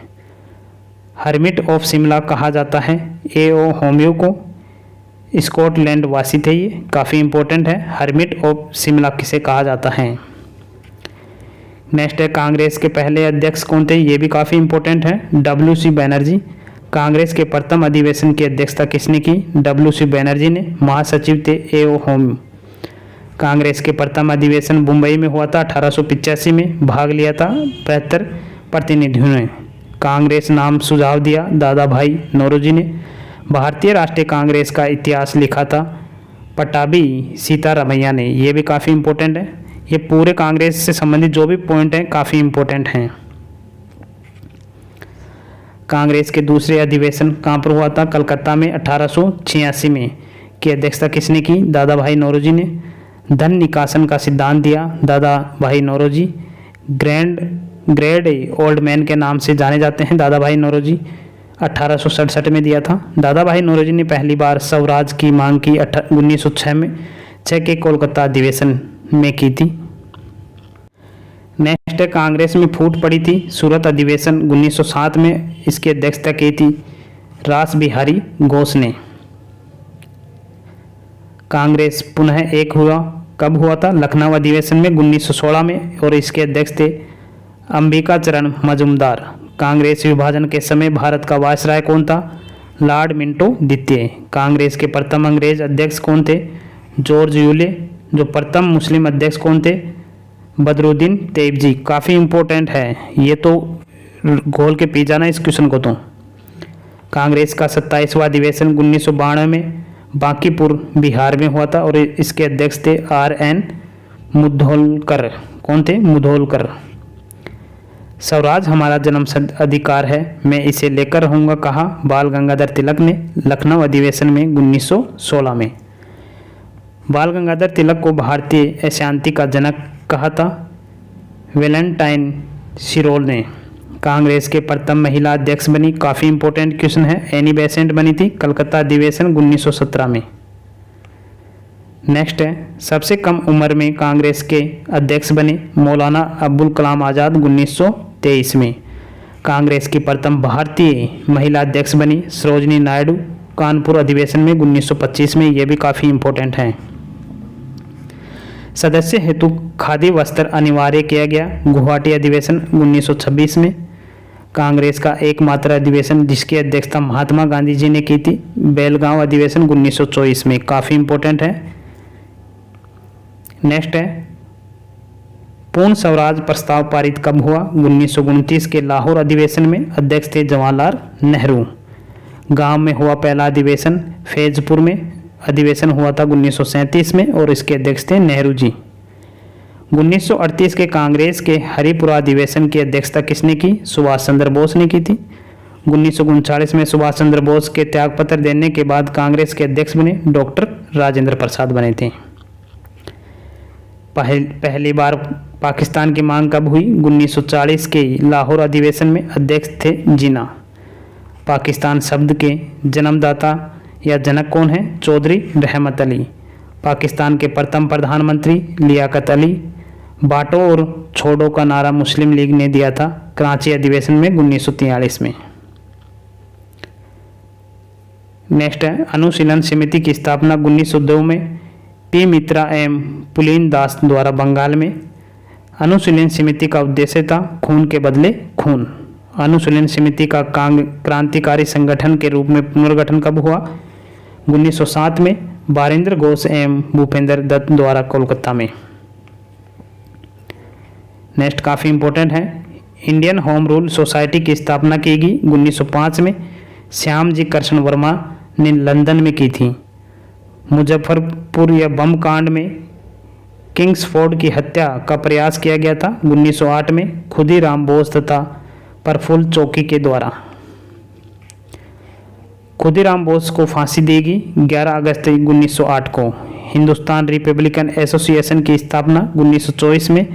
हर्मिट ऑफ शिमला कहा जाता है ए.ओ. होम्यो को। स्कॉटलैंड वासी थे ये। काफ़ी इंपॉर्टेंट है, हर्मिट ऑफ शिमला किसे कहा जाता है। नेक्स्ट है, कांग्रेस के पहले अध्यक्ष कौन थे? ये भी काफ़ी इंपॉर्टेंट है, डब्ल्यू.सी. बनर्जी। कांग्रेस के प्रथम अधिवेशन की अध्यक्षता किसने की? डब्ल्यू.सी. बनर्जी ने। महासचिव थे ए.ओ. होम्यो। कांग्रेस के प्रथम अधिवेशन मुंबई में हुआ था 1885 में। भाग लिया था 75 प्रतिनिधियों ने। कांग्रेस नाम सुझाव दिया दादा भाई नौरोजी ने। भारतीय राष्ट्रीय कांग्रेस का इतिहास लिखा था पटाभी सीतारामैया ने। ये भी काफ़ी इंपॉर्टेंट है। ये पूरे कांग्रेस से संबंधित जो भी पॉइंट हैं काफ़ी इंपॉर्टेंट हैं। कांग्रेस के दूसरे अधिवेशन कहाँ पर हुआ था? कलकत्ता में 1886 में। की अध्यक्षता किसने की? दादा भाई नौरोजी ने। धन निकासन का सिद्धांत दिया दादा भाई नौरोजी। ग्रेड ओल्ड मैन के नाम से जाने जाते हैं दादा भाई नौरोजी। 1867 में दिया था। दादा भाई नौरोजी ने पहली बार स्वराज की मांग की 1906 में 6 के कोलकाता अधिवेशन में की थी। नेक्स्ट है, कांग्रेस में फूट पड़ी थी। सूरत अधिवेशन 1907 में इसकी अध्यक्षता की थी रास बिहारी घोष ने। कांग्रेस पुनः एक हुआ, कब हुआ था? लखनऊ अधिवेशन में 1916 में, और इसके अध्यक्ष थे अंबिका चरण मजूमदार। कांग्रेस विभाजन के समय भारत का वायसराय कौन था? लॉर्ड मिंटो द्वितीय। कांग्रेस के प्रथम अंग्रेज अध्यक्ष कौन थे? George Yule. जो प्रथम मुस्लिम अध्यक्ष कौन थे? बदरुद्दीन तेबजी। काफ़ी इंपॉर्टेंट है ये, तो घोल के पी जाना इस क्वेश्चन को। तो कांग्रेस का 27वां अधिवेशन 1992 में बांकीपुर बिहार में हुआ था, और इसके अध्यक्ष थे RN मुधोलकर। कौन थे? मुधोलकर। स्वराज हमारा जन्मसिद्ध अधिकार है, मैं इसे लेकर रहूँगा, कहा बाल गंगाधर तिलक ने लखनऊ अधिवेशन में 1916 में। बाल गंगाधर तिलक को भारतीय अशांति का जनक कहा था वेलेंटाइन शिरोल ने। कांग्रेस के प्रथम महिला अध्यक्ष बनी, काफ़ी इंपॉर्टेंट क्वेश्चन है, एनी बेसेंट बनी थी कलकत्ता अधिवेशन 1917 में। नेक्स्ट है, सबसे कम उम्र में कांग्रेस के अध्यक्ष बने मौलाना अब्दुल कलाम आज़ाद 1923 में। कांग्रेस की प्रथम भारतीय महिला अध्यक्ष बनी सरोजनी नायडू कानपुर अधिवेशन में 1925 में, ये भी काफ़ी इंपॉर्टेंट है। सदस्य हेतु खादी वस्त्र अनिवार्य किया गया गुवाहाटी अधिवेशन 1926 में। कांग्रेस का एकमात्र अधिवेशन जिसकी अध्यक्षता महात्मा गांधी जी ने की थी बेलगांव अधिवेशन 1924 में, काफ़ी इंपॉर्टेंट है। नेक्स्ट है, पूर्ण स्वराज प्रस्ताव पारित कब हुआ? 1929 के लाहौर अधिवेशन में, अध्यक्ष थे जवाहरलाल नेहरू। गांव में हुआ पहला अधिवेशन फैजपुर में, अधिवेशन हुआ था 1937 में, और इसके अध्यक्ष थे नेहरू जी। 1938 के कांग्रेस के हरिपुरा अधिवेशन की अध्यक्षता किसने की? सुभाष चंद्र बोस ने की थी। 1939 में सुभाष चंद्र बोस के त्यागपत्र देने के बाद कांग्रेस के अध्यक्ष बने डॉक्टर राजेंद्र प्रसाद बने थे। पहली बार पाकिस्तान की मांग कब हुई? 1940 के लाहौर अधिवेशन में, अध्यक्ष थे जिन्ना। पाकिस्तान शब्द के जन्मदाता या जनक कौन है? चौधरी रहमत अली। पाकिस्तान के प्रथम प्रधानमंत्री लियाकत अली। बांटो और छोड़ो का नारा मुस्लिम लीग ने दिया था कराची अधिवेशन में 1943 में। नेक्स्ट है, अनुशीलन समिति की स्थापना 1902 में पी मित्रा एम पुलिन दास द्वारा बंगाल में। अनुशीलन समिति का उद्देश्य था खून के बदले खून। अनुशीलन समिति का क्रांतिकारी संगठन के रूप में पुनर्गठन कब हुआ? 1907 में बारिंदर घोष एवं भूपेंद्र दत्त द्वारा कोलकाता में। नेक्स्ट काफ़ी इंपॉर्टेंट है, इंडियन होम रूल सोसाइटी की स्थापना की गई 1905 में। श्यामजी कृष्ण वर्मा ने लंदन में की थी। मुजफ्फरपुर या बम कांड में किंग्सफोर्ड की हत्या का प्रयास किया गया था 1908 में खुदीराम बोस तथा प्रफुल्ल चौकी के द्वारा। खुदीराम बोस को फांसी दी गई 11 अगस्त 1908 को। हिंदुस्तान रिपब्लिकन एसोसिएशन की स्थापना 1924 में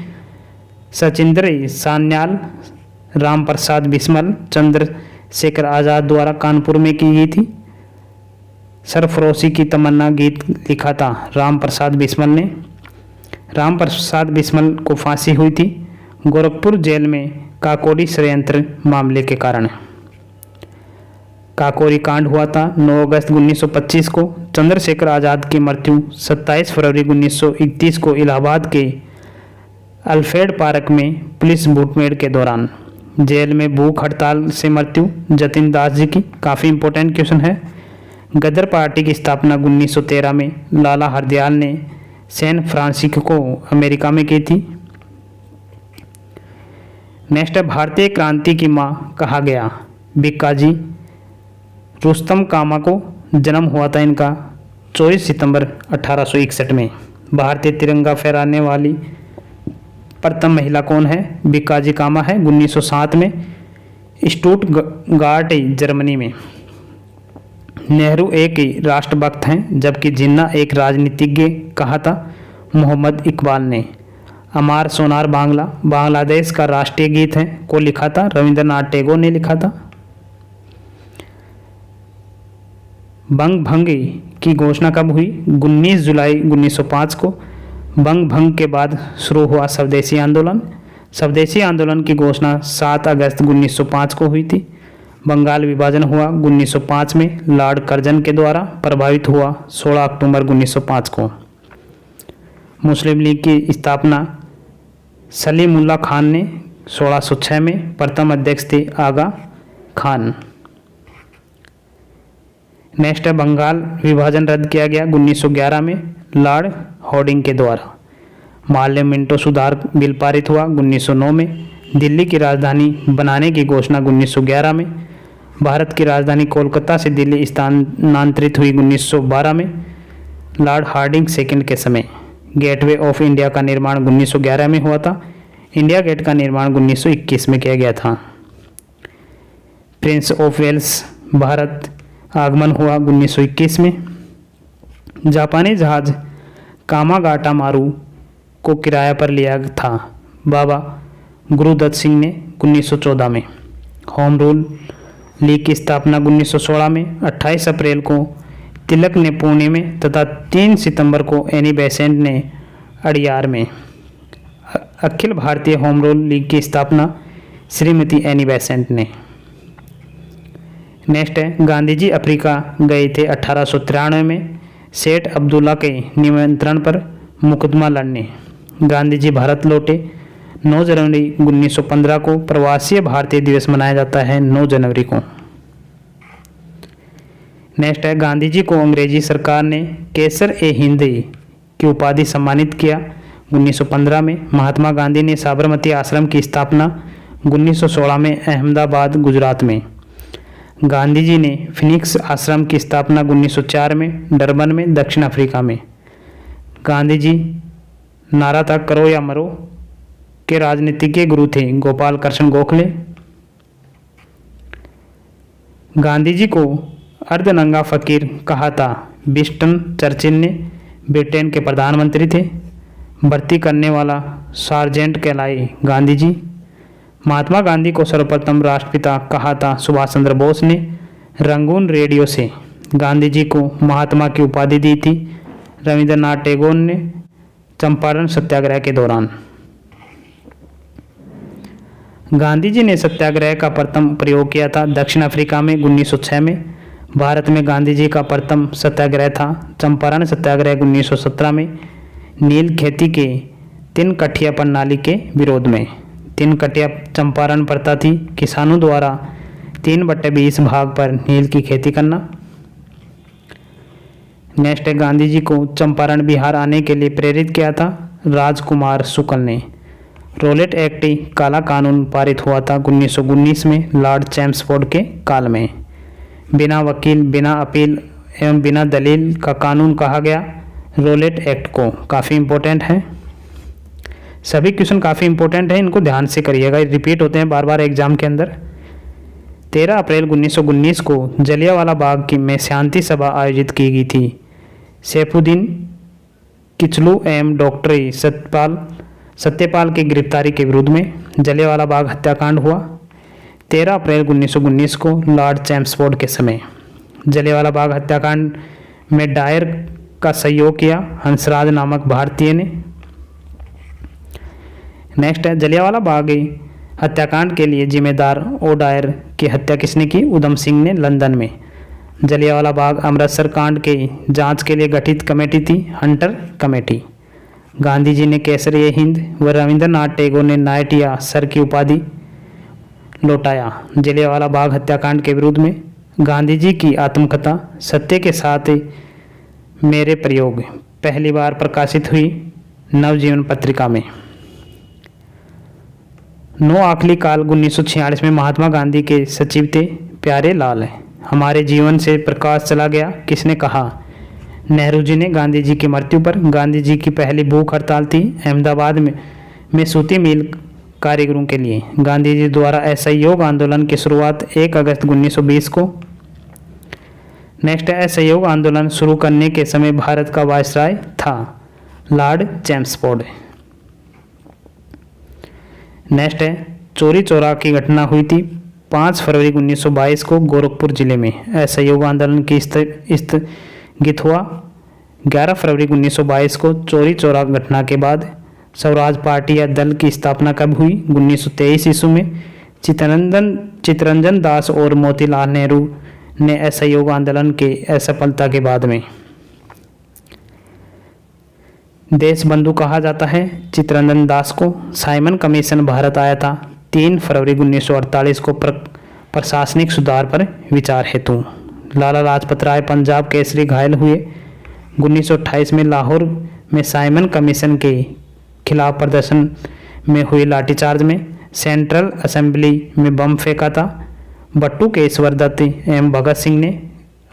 सचिंद्र सान्याल, राम प्रसाद बिस्मल, चंद्रशेखर आज़ाद द्वारा कानपुर में की गई थी। सरफरोशी की तमन्ना गीत लिखा था राम प्रसाद बिस्मल ने। राम प्रसाद बिस्मल को फांसी हुई थी गोरखपुर जेल में काकोरी षड्यंत्र मामले के कारण। काकोरी कांड हुआ था 9 अगस्त 1925 को। चंद्रशेखर आज़ाद की मृत्यु 27 फरवरी 1931 को इलाहाबाद के अल्फ्रेड पार्क में पुलिस मुठभेड़ के दौरान। जेल में भूख हड़ताल से मृत्यु जतिन दास जी की, काफ़ी इंपॉर्टेंट क्वेश्चन है। गदर पार्टी की स्थापना 1913 में लाला हरदयाल ने सैन फ्रांसिस्को अमेरिका में की थी। नेक्स्ट है, भारतीय क्रांति की माँ कहा गया भिक्काजी रुस्तम कामा को जन्म हुआ था इनका 24 सितंबर 1861 में। भारतीय तिरंगा फहराने वाली प्रथम महिला कौन है? भिक्काजी कामा है 1907 में स्टुटगार्ट जर्मनी में। नेहरू एक राष्ट्रभक्त हैं जबकि जिन्ना एक राजनीतिज्ञ कहा था मोहम्मद इकबाल ने। अमार सोनार बांग्ला बांग्लादेश का राष्ट्रीय गीत है को लिखा था रविंद्रनाथ टैगोर ने लिखा था। बंग भंग की घोषणा कब हुई? 19 जुलाई 1905 को। बंग भंग के बाद शुरू हुआ स्वदेशी आंदोलन। स्वदेशी आंदोलन की घोषणा 7 अगस्त 1905 को हुई थी। बंगाल विभाजन हुआ 1905 में लॉर्ड कर्जन के द्वारा, प्रभावित हुआ 16 अक्टूबर 1905 को। मुस्लिम लीग की स्थापना सलीमुल्लाह खान ने 1606 में, प्रथम अध्यक्ष थे आगा खान। नेक्स्ट है बंगाल विभाजन रद्द किया गया 1911 में लॉर्ड हॉर्डिंग के द्वारा। माल्य मिंटो सुधार बिल पारित हुआ 1909 में। दिल्ली की राजधानी बनाने की घोषणा 1911 में। भारत की राजधानी कोलकाता से दिल्ली स्थानांतरित हुई 1912 में लॉर्ड हार्डिंग सेकंड के समय। गेटवे ऑफ इंडिया का निर्माण 1911 में हुआ था। इंडिया गेट का निर्माण 1921 में किया गया था। प्रिंस ऑफ वेल्स भारत आगमन हुआ 1921 में। जापानी जहाज कामागाटा मारू को किराया पर लिया था बाबा गुरुदत्त सिंह ने 1914 में। होम रूल लीग की स्थापना 1916 में। 28 अप्रैल को तिलक ने पुणे में तथा 3 सितंबर को एनी बेसेंट ने अड़ियार में। Akhil Bharatiya home rule league की स्थापना श्रीमती एनी बेसेंट ने। नेक्स्ट है गांधी जी अफ्रीका गए थे 1893 में सेठ अब्दुल्ला के निमंत्रण पर मुकदमा लड़ने। गांधी जी भारत लौटे 9 जनवरी 1915 को। प्रवासी भारतीय दिवस मनाया जाता है 9 जनवरी को। नेक्स्ट है गांधी जी को अंग्रेजी सरकार ने केसर ए हिंद की उपाधि सम्मानित किया 1915 में। महात्मा गांधी ने साबरमती आश्रम की स्थापना 1916 में अहमदाबाद गुजरात में। गांधी जी ने फिनिक्स आश्रम की स्थापना 1904 में डरबन में दक्षिण अफ्रीका में। गांधी जी नारा था करो या मरो के राजनीतिज्ञ गुरु थे गोपाल कृष्ण गोखले। गांधी जी को अर्धनंगा फकीर कहा था विंस्टन चर्चिल ने। ब्रिटेन के प्रधानमंत्री थे। भर्ती करने वाला सार्जेंट कहलाए गांधी जी। महात्मा गांधी को सर्वप्रथम राष्ट्रपिता कहा था सुभाष चंद्र बोस ने। रंगून रेडियो से गांधी जी को महात्मा की उपाधि दी थी रविंद्रनाथ टैगोर ने चंपारण सत्याग्रह के दौरान। गांधी जी ने सत्याग्रह का प्रथम प्रयोग किया था दक्षिण अफ्रीका में 1906 में। भारत में गांधी जी का प्रथम सत्याग्रह था चंपारण सत्याग्रह 1917 में नील खेती के 3 कठिया प्रणाली के विरोध में। 3 कठिया चंपारण प्रथा थी किसानों द्वारा 3/20 भाग पर नील की खेती करना। नेक्स्ट है गांधी जी को चंपारण बिहार आने के लिए प्रेरित किया था राजकुमार शुक्ल ने। रोलेट एक्ट काला कानून पारित हुआ था 1919 में लॉर्ड चैम्सफोर्ड के काल में। बिना वकील बिना अपील एवं बिना दलील का कानून कहा गया रोलेट एक्ट को। काफ़ी इम्पोर्टेंट है, सभी क्वेश्चन काफ़ी इम्पोर्टेंट है, इनको ध्यान से करिएगा, रिपीट होते हैं बार बार एग्जाम के अंदर। 13 अप्रैल 1919 को जलियांवाला बाग में शांति सभा आयोजित की गई थी। सैफुद्दीन किचलू एवं डॉक्टर सत्यपाल की गिरफ्तारी के विरोध में जलियांवाला बाग हत्याकांड हुआ 13 अप्रैल 1919 को लॉर्ड चैम्सफोर्ड के समय। जलियांवाला बाग हत्याकांड में डायर का सहयोग किया हंसराज नामक भारतीय ने। नेक्स्ट है जलियांवाला बाग हत्याकांड के लिए जिम्मेदार ओ डायर की हत्या किसने की? उधम सिंह ने लंदन में। जलियांवाला बाग अमृतसर कांड के जांच के लिए गठित कमेटी थी हंटर कमेटी। गांधी जी ने केसर-ए-हिंद व रविंद्रनाथ टैगोर ने नाइट या सर की उपाधि लौटाया जलियांवाला बाग हत्याकांड के विरोध में। गांधी जी की आत्मकथा सत्य के साथ मेरे प्रयोग पहली बार प्रकाशित हुई नवजीवन पत्रिका में। 9 आखिरी काल 1946 में महात्मा गांधी के सचिव थे प्यारे लाल। हमारे जीवन से प्रकाश चला गया किसने कहा? नेहरू जी ने गांधी जी की मृत्यु पर। गांधी जी की पहली भूख हड़ताल थी अहमदाबाद में सूती मिल कारीगरों के लिए। गांधी जी द्वारा असहयोग आंदोलन की शुरुआत 1 अगस्त 1920 को। नेक्स्ट है असहयोग आंदोलन शुरू करने के समय भारत का वायसराय था लॉर्ड चैम्सफोर्ड। नेक्स्ट है चोरी चौरा की घटना हुई थी 5 फरवरी 1922 को गोरखपुर जिले में। असहयोग आंदोलन की स्थगित हुआ 11 फरवरी 1922 को। चोरी चौरा घटना के बाद स्वराज पार्टी या दल की स्थापना कब हुई? 1923 ईस्वी में। चित्तरंजन दास और मोतीलाल नेहरू ने असहयोग आंदोलन के असफलता के बाद में। देशबंधु कहा जाता है चित्तरंजन दास को। साइमन कमीशन भारत आया था 3 फरवरी 1948 को प्रशासनिक सुधार पर विचार हेतु। लाला लाजपत राय पंजाब केसरी घायल हुए। 1928 में लाहौर में साइमन कमीशन के खिलाफ प्रदर्शन में हुई लाठीचार्ज में सेंट्रल असेंबली में बम फेंका था बट्टू केशवर दत्त एवं भगत सिंह ने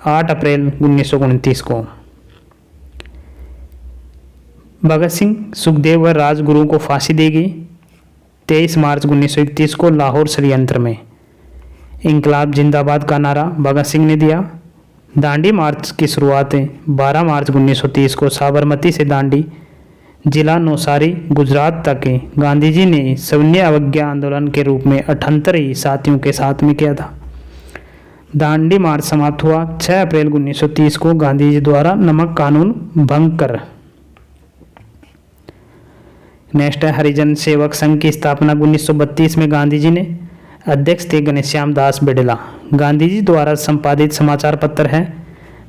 8 अप्रैल 1929 को। भगत सिंह, सुखदेव व राजगुरु को फांसी दी गई 23 मार्च 1931 को लाहौर षड्यंत्र में। इंकलाब जिंदाबाद का नारा भगत सिंह ने दिया। दांडी मार्च की शुरुआत 12 मार्च 1930 को साबरमती से दांडी जिला नौसारी गुजरात तक गांधी जी ने सविनय अवज्ञा आंदोलन के रूप में 78 साथियों के साथ में किया था। दांडी मार्च समाप्त हुआ 6 अप्रैल 1930 को गांधी जी द्वारा नमक कानून भंग कर। नेक्स्ट है हरिजन सेवक संघ की स्थापना 1932 में गांधी जी ने। अध्यक्ष थे घनश्याम दास बिड़ला। गांधी जी द्वारा संपादित समाचार पत्र है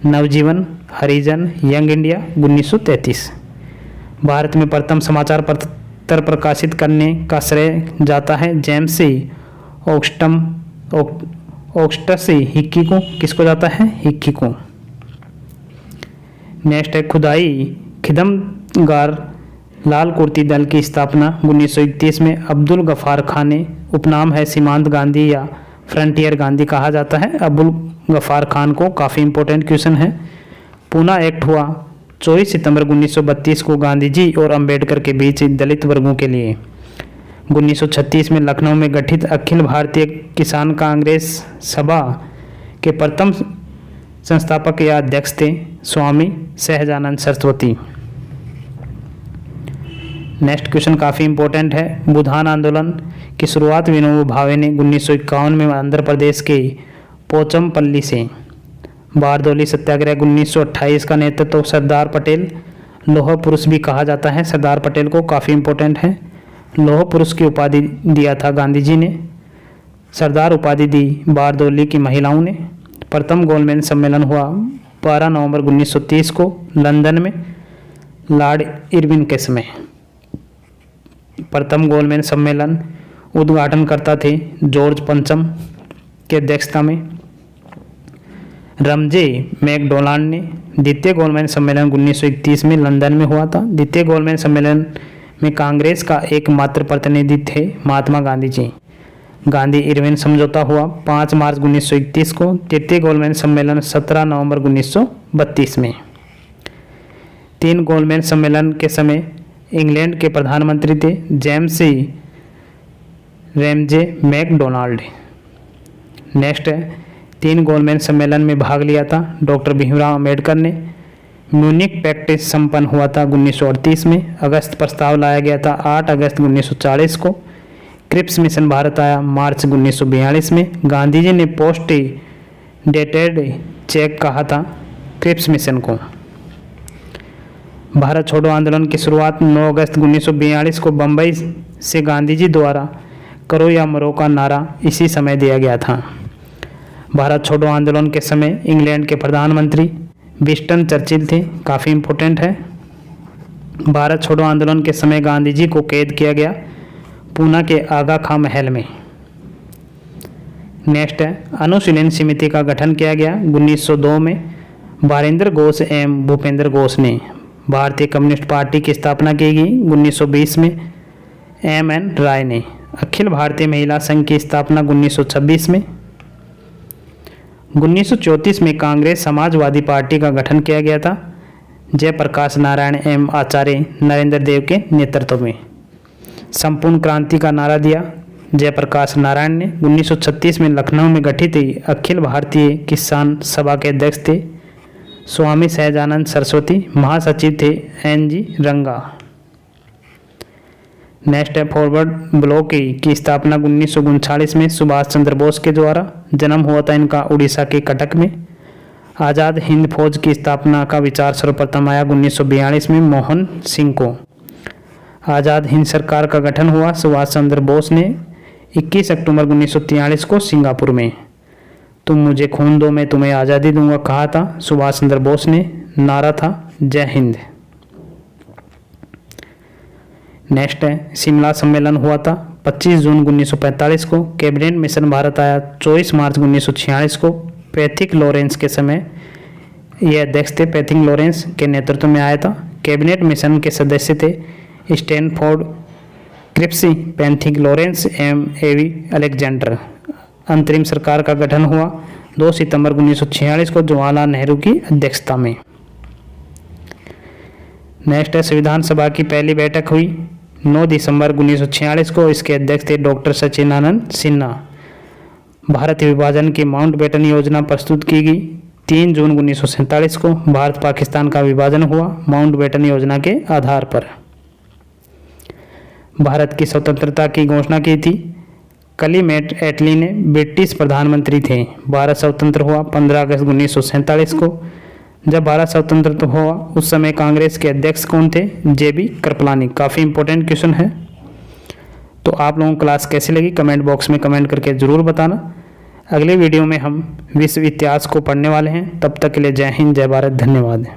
नवजीवन, हरिजन, यंग इंडिया 1933। भारत में प्रथम समाचार पत्र प्रकाशित करने का श्रेय जाता है जेम्स ऑगस्टस हिक्की को। किसको जाता है? हिक्की को। नेक्स्ट है खुदाई खिदमगार लाल कुर्ती दल की स्थापना 1931 में। अब्दुल गफार खान ने उपनाम है सीमांत गांधी या फ्रंटियर गांधी कहा जाता है अब्दुल गफार खान को। काफ़ी इंपॉर्टेंट क्वेश्चन है। पूना एक्ट हुआ 24 सितंबर 1932 को गांधी जी और अंबेडकर के बीच दलित वर्गों के लिए। 1936 में लखनऊ में गठित अखिल भारतीय किसान कांग्रेस सभा के प्रथम संस्थापक या अध्यक्ष थे स्वामी सहजानंद सरस्वती। नेक्स्ट क्वेश्चन काफ़ी इंपॉर्टेंट है। बुधान आंदोलन की शुरुआत विनोबा भावे ने 1951 में आंध्र प्रदेश के पोचमपल्ली से। बारदौली सत्याग्रह 1928 का नेतृत्व सरदार पटेल, लौह पुरुष भी कहा जाता है सरदार पटेल को। काफ़ी इंपॉर्टेंट है। लौह पुरुष की उपाधि दिया था गांधी जी ने। सरदार उपाधि दी बारदौली की महिलाओं ने। प्रथम गोलमेज सम्मेलन हुआ 12 नवंबर 1930 को लंदन में लॉर्ड इरविन के समय। प्रथम गोलमेज सम्मेलन उद्घाटनकर्ता थे जॉर्ज पंचम की अध्यक्षता में। रमजे मैकडोनाल्ड ने। द्वितीय गोलमेज सम्मेलन 1931 में लंदन में हुआ था। द्वितीय गोलमेज सम्मेलन में कांग्रेस का एकमात्र प्रतिनिधि थे महात्मा गांधी जी। गांधी इरविन समझौता हुआ 5 मार्च 1931 को। तृतीय गोलमेज सम्मेलन 17 नवंबर 1932 में। 3 गोलमेज सम्मेलन के समय इंग्लैंड के प्रधानमंत्री थे जेम्स रैमजे मैकडोनाल्ड। नेक्स्ट है 3 गोलमेज सम्मेलन में भाग लिया था डॉक्टर भीमराव अम्बेडकर ने। म्यूनिक पैक्ट संपन्न हुआ था 1938 में। अगस्त प्रस्ताव लाया गया था 8 अगस्त 1940 को। क्रिप्स मिशन भारत आया मार्च 1942 में। गांधी जी ने पोस्ट डेटेड चेक कहा था क्रिप्स मिशन को। भारत छोड़ो आंदोलन की शुरुआत 9 अगस्त 1942 को बम्बई से गांधी जी द्वारा करो या मरो का नारा इसी समय दिया गया था। भारत छोड़ो आंदोलन के समय इंग्लैंड के प्रधानमंत्री विंस्टन चर्चिल थे। काफ़ी इम्पोर्टेंट है। भारत छोड़ो आंदोलन के समय गांधी जी को कैद किया गया पूना के आगा खां महल में। नेक्स्ट है अनुशीलन समिति का गठन किया गया 1902 में। बारिंदर घोष एवं भूपेंद्र घोष ने। भारतीय कम्युनिस्ट पार्टी की स्थापना की गई 1920 में। एम.एन. राय ने। अखिल भारतीय महिला संघ की स्थापना 1926 में। 1934 में कांग्रेस समाजवादी पार्टी का गठन किया गया था जयप्रकाश नारायण एवं आचार्य नरेंद्र देव के नेतृत्व में। संपूर्ण क्रांति का नारा दिया जयप्रकाश नारायण ने। 1936 में लखनऊ में गठित अखिल भारतीय किसान सभा के अध्यक्ष थे स्वामी सहजानंद सरस्वती। महासचिव थे एन.जी. रंगा। नेक्स्ट है फॉरवर्ड ब्लॉक की स्थापना 1939 में सुभाष चंद्र बोस के द्वारा। जन्म हुआ था इनका उड़ीसा के कटक में। आज़ाद हिंद फौज की स्थापना का विचार सर्वप्रथम आया 1942 में मोहन सिंह को। आज़ाद हिंद सरकार का गठन हुआ सुभाष चंद्र बोस ने 21 अक्टूबर 1943 को सिंगापुर में। तुम मुझे खून दो मैं तुम्हें आज़ादी दूंगा कहा था सुभाष चंद्र बोस ने, नारा था जय हिंद। नेक्स्ट है शिमला सम्मेलन हुआ था 25 जून 1945 को। कैबिनेट मिशन भारत आया 24 मार्च 1946 को। पैथिक लॉरेंस के समय यह अध्यक्ष थे, पैथिक लॉरेंस के नेतृत्व में आया था। कैबिनेट मिशन के सदस्य थे Stanford Cripps, Pethick Lawrence M A V Alexander. अंतरिम सरकार का गठन हुआ 2 सितंबर 1946 को जवाहरलाल नेहरू की अध्यक्षता में। नेक्स्ट है संविधान सभा की पहली बैठक हुई 9 दिसंबर 1946 को। इसके अध्यक्ष थे डॉक्टर सचिदानंद सिन्हा। भारत विभाजन की माउंटबेटन योजना प्रस्तुत की गई 3 जून 1947 को। भारत पाकिस्तान का विभाजन हुआ माउंटबेटन योजना के आधार पर। भारत की स्वतंत्रता की घोषणा की थी क्लीमेंट एटली ने, ब्रिटिश प्रधानमंत्री थे। भारत स्वतंत्र हुआ 15 अगस्त 1947 को। जब भारत स्वतंत्र हुआ उस समय कांग्रेस के अध्यक्ष कौन थे? JB कृपलानी। काफ़ी इंपॉर्टेंट क्वेश्चन है। तो आप लोगों को क्लास कैसी लगी कमेंट बॉक्स में कमेंट करके ज़रूर बताना। अगले वीडियो में हम विश्व इतिहास को पढ़ने वाले हैं। तब तक के लिए जय हिंद, जय भारत, धन्यवाद।